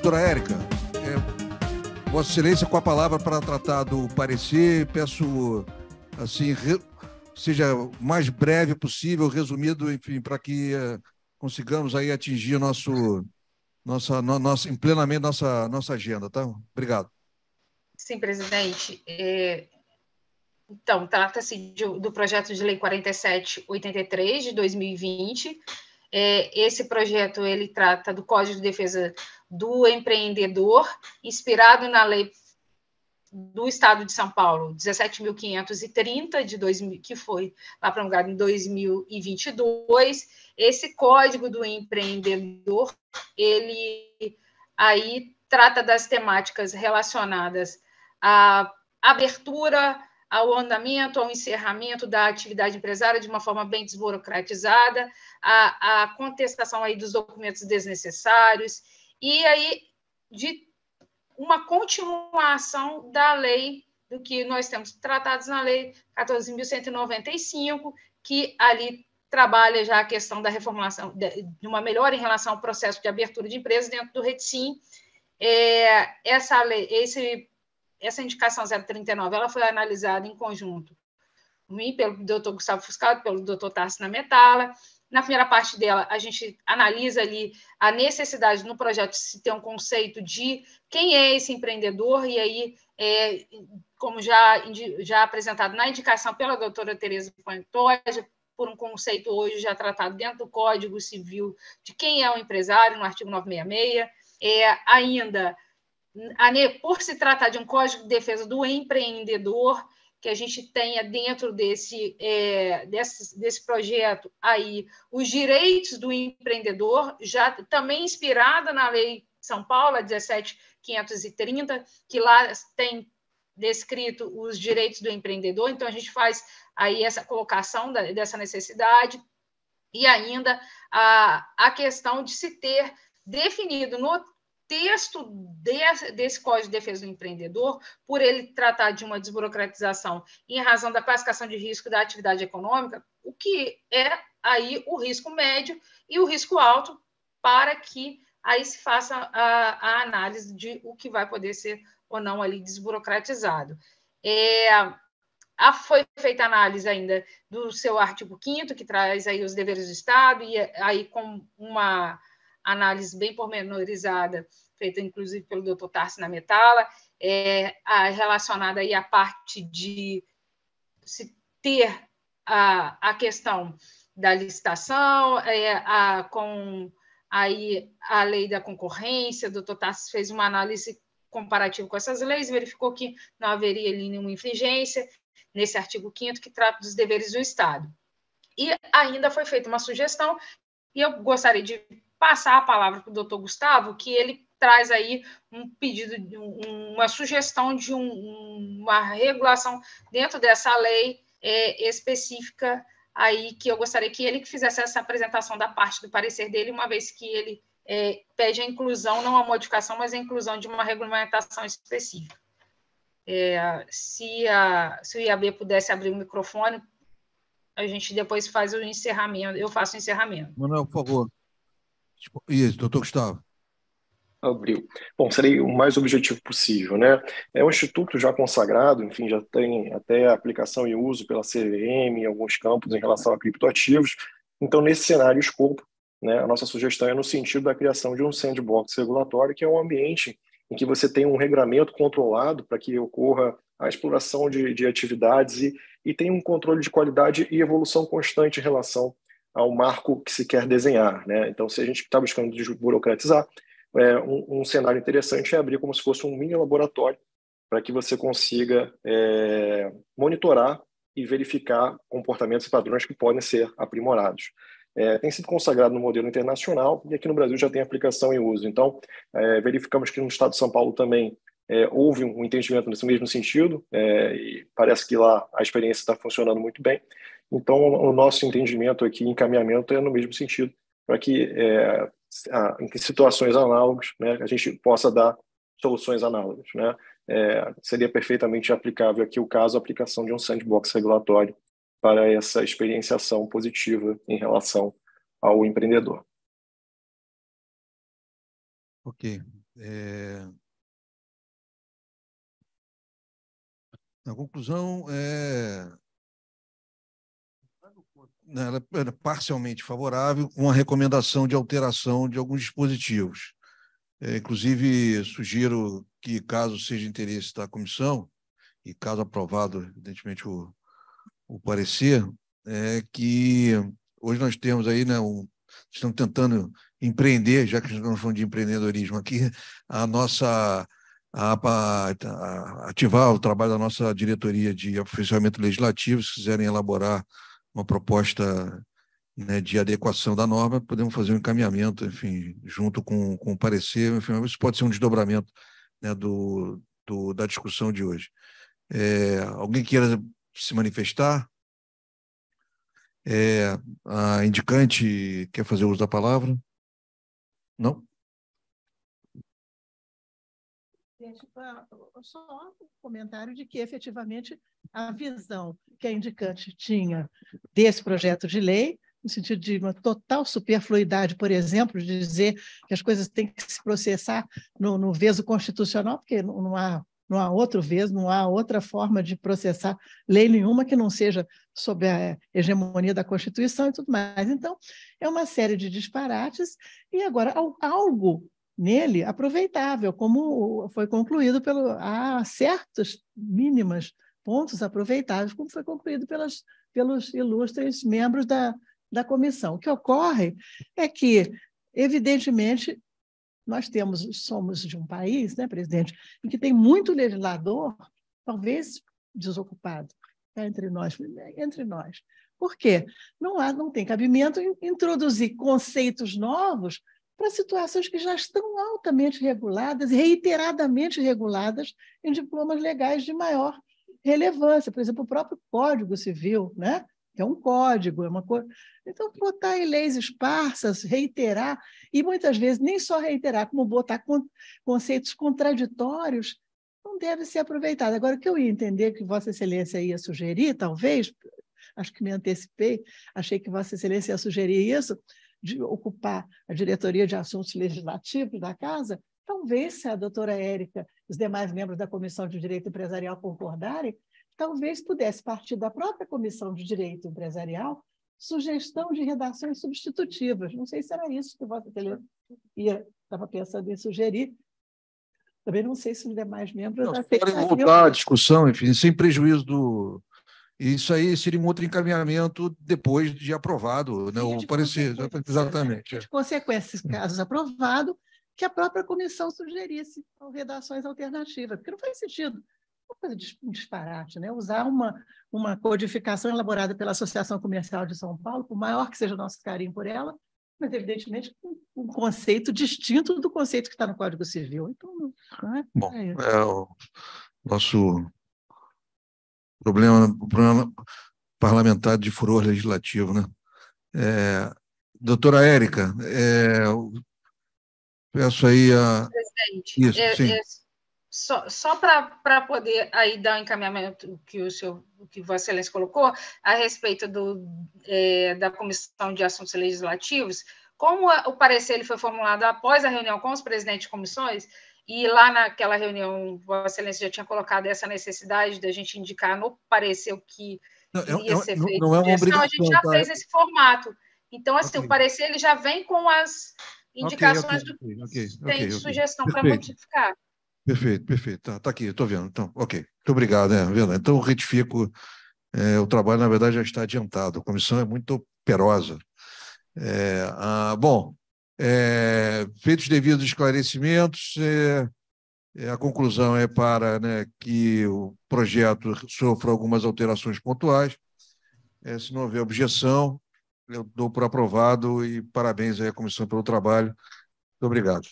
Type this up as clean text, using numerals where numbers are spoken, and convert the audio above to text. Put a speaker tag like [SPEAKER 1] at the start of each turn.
[SPEAKER 1] Doutora Érica, Vossa Excelência com a palavra para tratar do parecer. Peço, assim, seja o mais breve possível, resumido, enfim, para que consigamos aí atingir plenamente nossa agenda, tá? Obrigado.
[SPEAKER 2] Sim, presidente. Então, trata-se do projeto de lei 4783 de 2020. Esse projeto ele trata do Código de Defesa do Empreendedor, inspirado na lei do Estado de São Paulo, 17.530 de 2000, que foi lá promulgado em 2022. Esse Código do Empreendedor, ele aí trata das temáticas relacionadas à abertura, ao andamento, ao encerramento da atividade empresária de uma forma bem desburocratizada, a contestação aí dos documentos desnecessários, e aí de uma continuação da lei, do que nós temos tratados na lei 14.195, que ali trabalha já a questão da reformulação, de uma melhora em relação ao processo de abertura de empresas dentro do RETSIM. Essa lei, essa indicação 039, ela foi analisada em conjunto pelo doutor Gustavo Fuscato, pelo doutor Tarcísio Nametala. Na primeira parte dela, a gente analisa ali a necessidade no projeto de se ter um conceito de quem é esse empreendedor, e aí, como já apresentado na indicação pela doutora Tereza Pantoja, por um conceito hoje já tratado dentro do Código Civil de quem é o empresário, no artigo 966, ainda, por se tratar de um Código de Defesa do Empreendedor, que a gente tenha dentro desse projeto aí os direitos do empreendedor, já também inspirada na Lei de São Paulo, 17.530, que lá tem descrito os direitos do empreendedor. Então, a gente faz aí essa colocação dessa necessidade, e ainda a questão de se ter definido no texto desse Código de Defesa do Empreendedor, por ele tratar de uma desburocratização em razão da classificação de risco da atividade econômica, o que é aí o risco médio e o risco alto, para que aí se faça a análise de o que vai poder ser ou não ali desburocratizado. Foi feita análise ainda do seu artigo 5º, que traz aí os deveres do Estado, e aí com uma análise bem pormenorizada, feita inclusive pelo doutor Tarcísio Nametala, relacionada aí à parte de se ter a questão da licitação, com aí a lei da concorrência. O doutor Tarcísio fez uma análise comparativa com essas leis, verificou que não haveria ali nenhuma infringência nesse artigo 5º, que trata dos deveres do Estado. E ainda foi feita uma sugestão, e eu gostaria de passar a palavra para o doutor Gustavo, que ele traz aí um pedido, uma sugestão de uma regulação dentro dessa lei específica aí, que eu gostaria que ele fizesse essa apresentação da parte do parecer dele, uma vez que ele pede a inclusão, não a modificação, mas a inclusão de uma regulamentação específica. Se o IAB pudesse abrir o microfone, a gente depois faz o encerramento, eu faço o encerramento.
[SPEAKER 1] Manuel, por favor. Isso, doutor Gustavo.
[SPEAKER 3] Abriu. Bom, serei o mais objetivo possível, né? É um instituto já consagrado, enfim, já tem até aplicação e uso pela CVM em alguns campos em relação a criptoativos. Então, nesse cenário e escopo, né, a nossa sugestão é no sentido da criação de um sandbox regulatório, que é um ambiente em que você tem um regramento controlado para que ocorra a exploração de atividades e tem um controle de qualidade e evolução constante em relação ao marco que se quer desenhar, né? Então, se a gente está buscando desburocratizar, um cenário interessante é abrir como se fosse um mini laboratório para que você consiga monitorar e verificar comportamentos e padrões que podem ser aprimorados. Tem sido consagrado no modelo internacional e aqui no Brasil já tem aplicação e uso. Então, verificamos que no estado de São Paulo também houve um entendimento nesse mesmo sentido, e parece que lá a experiência está funcionando muito bem. Então, o nosso entendimento aqui, encaminhamento, é no mesmo sentido, para que em situações análogas, né, a gente possa dar soluções análogas, né? Seria perfeitamente aplicável aqui o caso, a aplicação de um sandbox regulatório para essa experienciação positiva em relação ao empreendedor.
[SPEAKER 1] Ok. A conclusão ela é parcialmente favorável, com a recomendação de alteração de alguns dispositivos. Inclusive, sugiro que, caso seja interesse da comissão, e caso aprovado, evidentemente, o parecer, que hoje nós temos aí, né, estamos tentando empreender, já que estamos falando de empreendedorismo aqui, ativar o trabalho da nossa diretoria de aperfeiçoamento legislativo. Se quiserem elaborar uma proposta, né, de adequação da norma, podemos fazer um encaminhamento, enfim, junto com o parecer. Enfim, isso pode ser um desdobramento, né, da discussão de hoje. Alguém queira se manifestar? A indicante quer fazer uso da palavra? Não?
[SPEAKER 4] Só um comentário de que, efetivamente, a visão que a indicante tinha desse projeto de lei, no sentido de uma total superfluidade, por exemplo, de dizer que as coisas têm que se processar no veso constitucional, porque não há outro veso, não há outra forma de processar lei nenhuma que não seja sob a hegemonia da Constituição e tudo mais. Então, é uma série de disparates, e agora algo nele aproveitável, como foi concluído há certos mínimos pontos aproveitáveis, como foi concluído pelos ilustres membros da comissão. O que ocorre é que, evidentemente, nós somos de um país, né, presidente, em que tem muito legislador, talvez desocupado, entre nós. Por quê? Não tem cabimento em introduzir conceitos novos para situações que já estão altamente reguladas e reiteradamente reguladas em diplomas legais de maior relevância. Por exemplo, o próprio Código Civil, né? Que é um código, é uma coisa. Então, botar em leis esparsas, reiterar, e muitas vezes nem só reiterar, como botar conceitos contraditórios, não deve ser aproveitado. Agora, o que eu ia entender que Vossa Excelência ia sugerir, talvez, acho que me antecipei, achei que Vossa Excelência ia sugerir isso, de ocupar a diretoria de assuntos legislativos da Casa, talvez, se a doutora Érica e os demais membros da Comissão de Direito Empresarial concordarem, talvez pudesse partir da própria Comissão de Direito Empresarial sugestão de redações substitutivas. Não sei se era isso que Vossa Excelência estava pensando em sugerir. Também não sei se os demais membros...
[SPEAKER 1] Podem voltar à discussão, enfim, sem prejuízo do... Isso aí seria um outro encaminhamento depois de aprovado, né, o parecer. Exatamente.
[SPEAKER 4] De consequências, casos aprovados, que a própria comissão sugerisse redações alternativas, porque não faz sentido. Uma coisa de um disparate, né? Usar uma codificação elaborada pela Associação Comercial de São Paulo, por maior que seja o nosso carinho por ela, mas, evidentemente, um conceito distinto do conceito que está no Código Civil. Então, não é?
[SPEAKER 1] Bom, o nosso problema parlamentar de furor legislativo, né? Doutora Érica, peço aí a...
[SPEAKER 2] Presidente,
[SPEAKER 1] Isso, sim.
[SPEAKER 2] Só para poder aí dar um encaminhamento que Vossa Excelência colocou a respeito da Comissão de Assuntos Legislativos, como o parecer ele foi formulado após a reunião com os presidentes de comissões, e lá naquela reunião Vossa Excelência já tinha colocado essa necessidade da gente indicar no parecer o que iria ser feito.
[SPEAKER 1] Não é uma obrigação.
[SPEAKER 2] A gente já fez esse formato. Então, assim, o parecer ele já vem com as indicações do que tem de sugestão para modificar.
[SPEAKER 1] Perfeito. Tá aqui, estou vendo. Então, ok. Muito obrigado. Então, retifico, o trabalho, na verdade, já está adiantado. A comissão é muito operosa. Bom, feitos os devidos esclarecimentos, a conclusão é para, né, que o projeto sofra algumas alterações pontuais. Se não houver objeção, eu dou por aprovado e parabéns aí à comissão pelo trabalho. Muito obrigado.